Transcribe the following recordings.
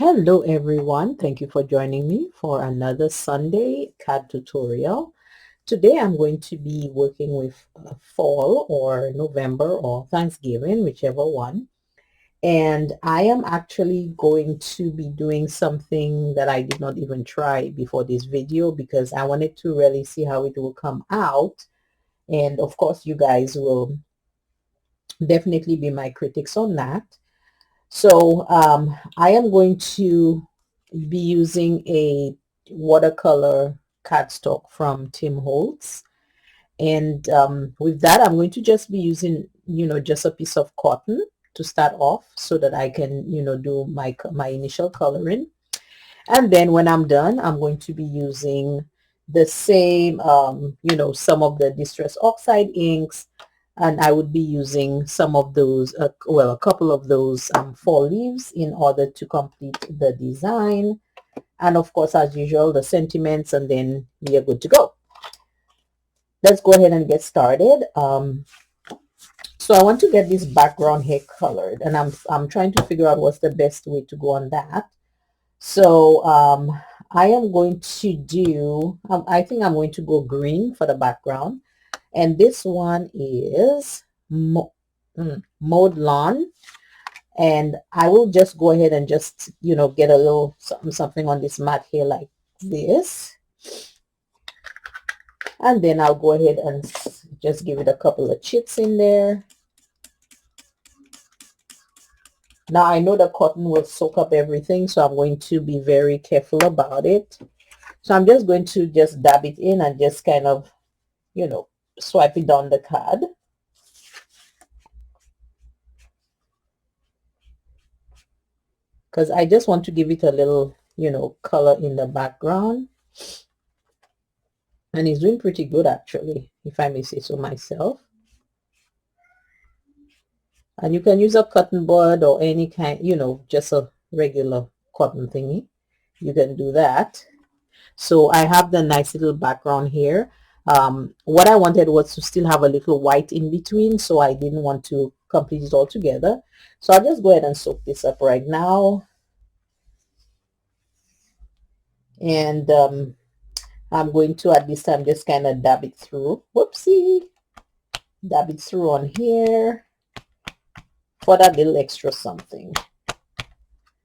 Hello everyone, thank you for joining me for another Sunday CAD tutorial. Today I'm going to be working with fall or November or Thanksgiving, whichever one. And I am actually going to be doing something that I did not even try before this video because I wanted to really see how it will come out. And of course you guys will definitely be my critics on that. So I am going to be using a watercolor cardstock from Tim Holtz. And with that, I'm going to just be using, just a piece of cotton to start off so that I can, do my initial coloring. And then when I'm done, I'm going to be using the same, some of the Distress Oxide inks, and I would be using some of those, a couple of those fall leaves in order to complete the design. And of course, as usual, the sentiments, and then we are good to go. Let's go ahead and get started. So I want to get this background here colored, and I'm trying to figure out what's the best way to go on that. So I am going to do, I think I'm going to go green for the background. And this one is mowed lawn. And I will just go ahead and just, get a little something on this mat here like this. And then I'll go ahead and just give it a couple of chits in there. Now I know the cotton will soak up everything, so I'm going to be very careful about it. So I'm just going to just dab it in and just kind of, swipe it down the card. Because I just want to give it a little, color in the background. And it's doing pretty good actually, if I may say so myself. And you can use a cotton bud or any kind, just a regular cotton thingy. You can do that. So I have the nice little background here. What I wanted was to still have a little white in between, so I didn't want to complete it all together. So I'll just go ahead and soak this up right now. And I'm going to at this time just kind of dab it through. Whoopsie. Dab it through on here for that little extra something.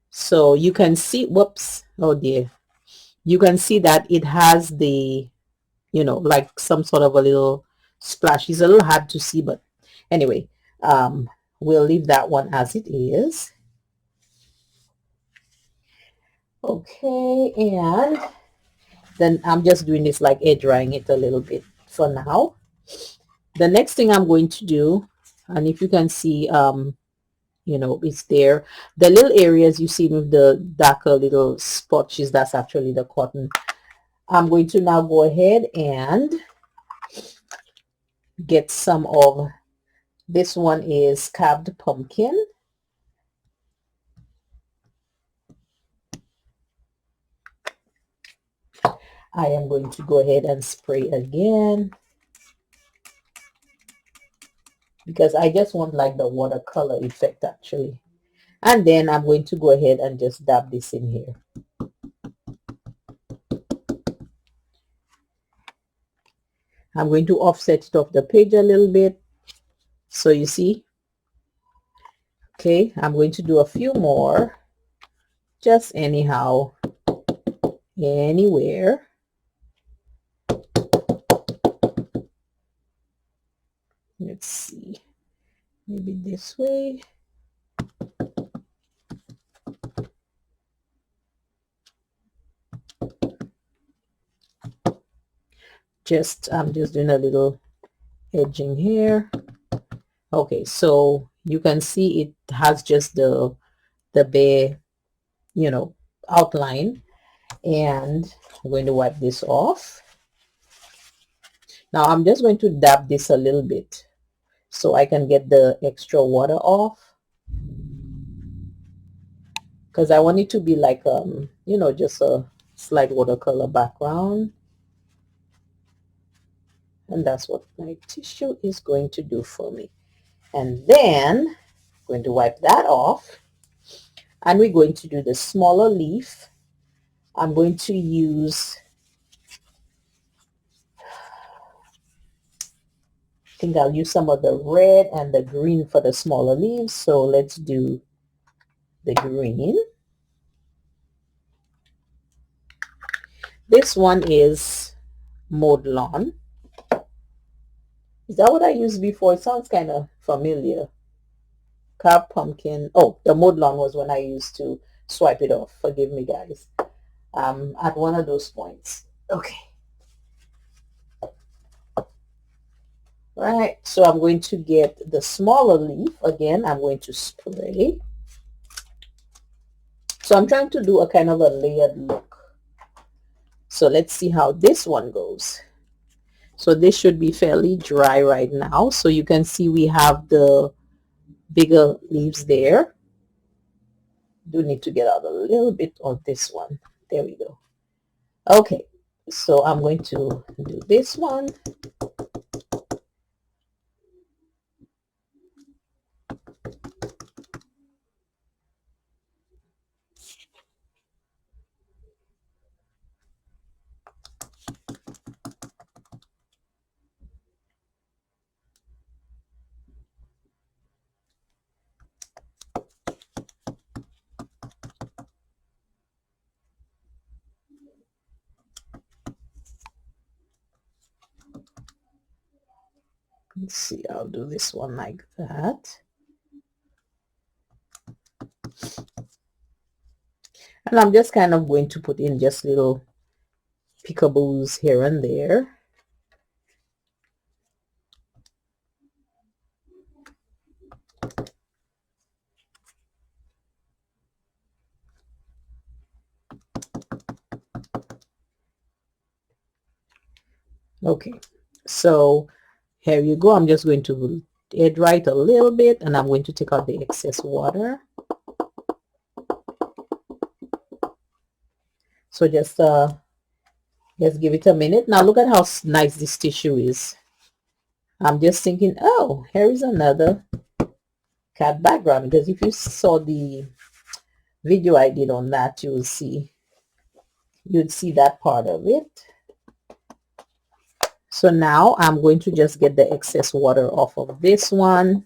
So you can see, whoops, oh dear. You can see that it has the, like some sort of a little splash. It's a little hard to see, but anyway, we'll leave that one as it is. Okay, and then I'm just doing this like air drying it a little bit for now. The next thing I'm going to do, and if you can see, it's there, the little areas you see with the darker little spotches, that's actually the cotton. I'm going to now go ahead and get some of, this one is carved pumpkin. I am going to go ahead and spray again because I just want like the watercolor effect actually. And then I'm going to go ahead and just dab this in here. I'm going to offset it off the page a little bit. So you see, okay, I'm going to do a few more, just anyhow, anywhere. Let's see, maybe this way. I'm just doing a little edging here. Okay, so you can see it has just the bare, outline. And I'm going to wipe this off. Now I'm just going to dab this a little bit so I can get the extra water off, because I want it to be like just a slight watercolor background. And that's what my tissue is going to do for me. And then I'm going to wipe that off. And we're going to do the smaller leaf. I'm going to use, I think I'll use some of the red and the green for the smaller leaves. So let's do the green. This one is mowed lawn. Is that what I used before? It sounds kind of familiar. Carved pumpkin. Oh, the mowed lawn was when I used to swipe it off. Forgive me, guys. At one of those points. Okay. Right. So I'm going to get the smaller leaf. Again, I'm going to spray. So I'm trying to do a kind of a layered look. So let's see how this one goes. So this should be fairly dry right now. So you can see we have the bigger leaves there. Do need to get out a little bit of this one. There we go. Okay, so I'm going to do this one. Let's see, I'll do this one like that. And I'm just kind of going to put in just little peekaboos here and there. Okay, so here you go. I'm just going to air dry it a little bit, and I'm going to take out the excess water. So just give it a minute. Now look at how nice this tissue is. I'm just thinking, oh, here is another cat background, because if you saw the video I did on that, you'd see that part of it. So now I'm going to just get the excess water off of this one.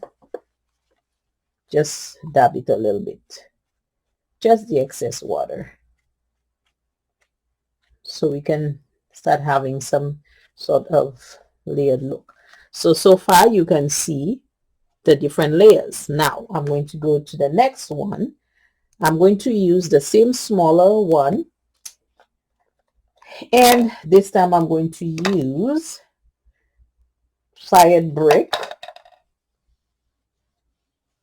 Just dab it a little bit. Just the excess water. So we can start having some sort of layered look. So far you can see the different layers. Now I'm going to go to the next one. I'm going to use the same smaller one. And this time I'm going to use fired brick.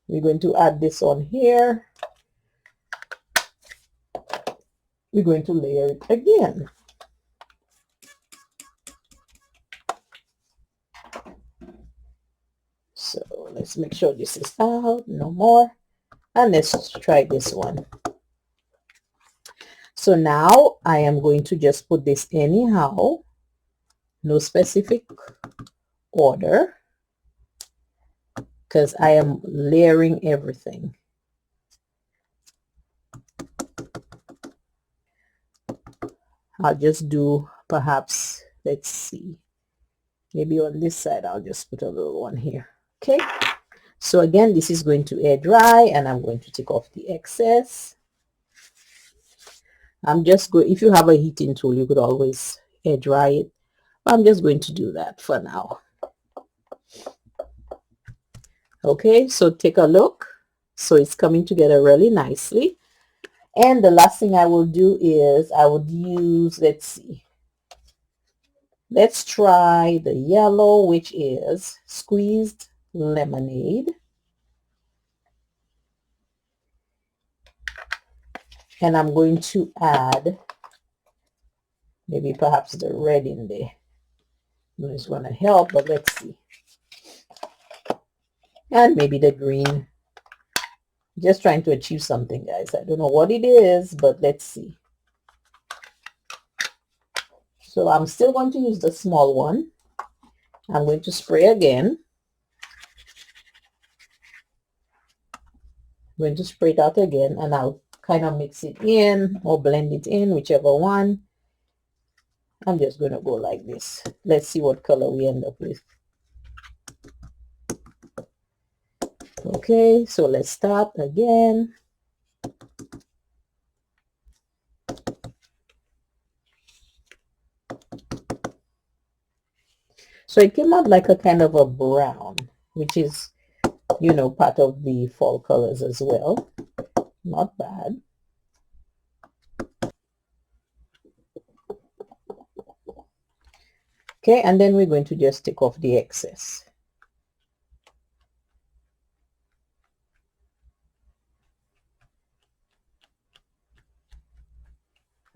We're going to add this on here. We're going to layer it again. So let's make sure this is out, no more. And let's try this one. So now I am going to just put this anyhow, no specific order, because I am layering everything. I'll just do perhaps, let's see, maybe on this side I'll just put a little one here. Okay, so again, this is going to air dry, and I'm going to take off the excess. I'm just going, if you have a heating tool, you could always air dry it. I'm just going to do that for now. Okay, so take a look. So it's coming together really nicely. And the last thing I will do is I would use, let's see, let's try the yellow, which is squeezed lemonade. And I'm going to add maybe perhaps the red in there. It's going to help, but let's see. And maybe the green. Just trying to achieve something, guys. I don't know what it is, but let's see. So I'm still going to use the small one. I'm going to spray again. I'm going to spray it out again, and I'll kind of mix it in or blend it in, whichever one. I'm just going to go like this. Let's see what color we end up with. Okay, so let's start again. So it came out like a kind of a brown, which is, you know, part of the fall colors as well. Not bad. Okay, and then we're going to just take off the excess.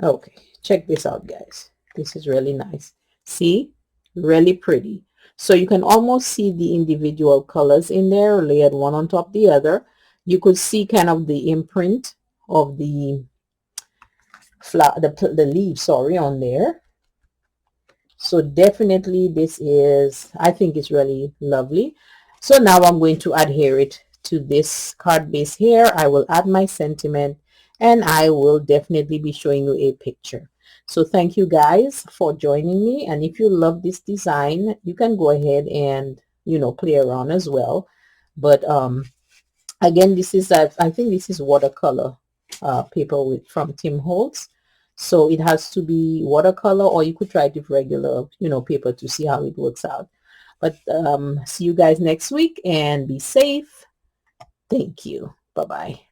Okay, check this out, guys. This is really nice. See? Really pretty. So you can almost see the individual colors in there, layered one on top of the other. You could see kind of the imprint of the flower, the leaves, sorry, on there. So definitely this is, I think it's really lovely. So now I'm going to adhere it to this card base here. I will add my sentiment, and I will definitely be showing you a picture. So thank you guys for joining me. And if you love this design, you can go ahead and, you know, play around as well. But again, this is, I think this is watercolor paper from Tim Holtz. So it has to be watercolor, or you could try it with regular, you know, paper to see how it works out. But see you guys next week, and be safe. Thank you. Bye-bye.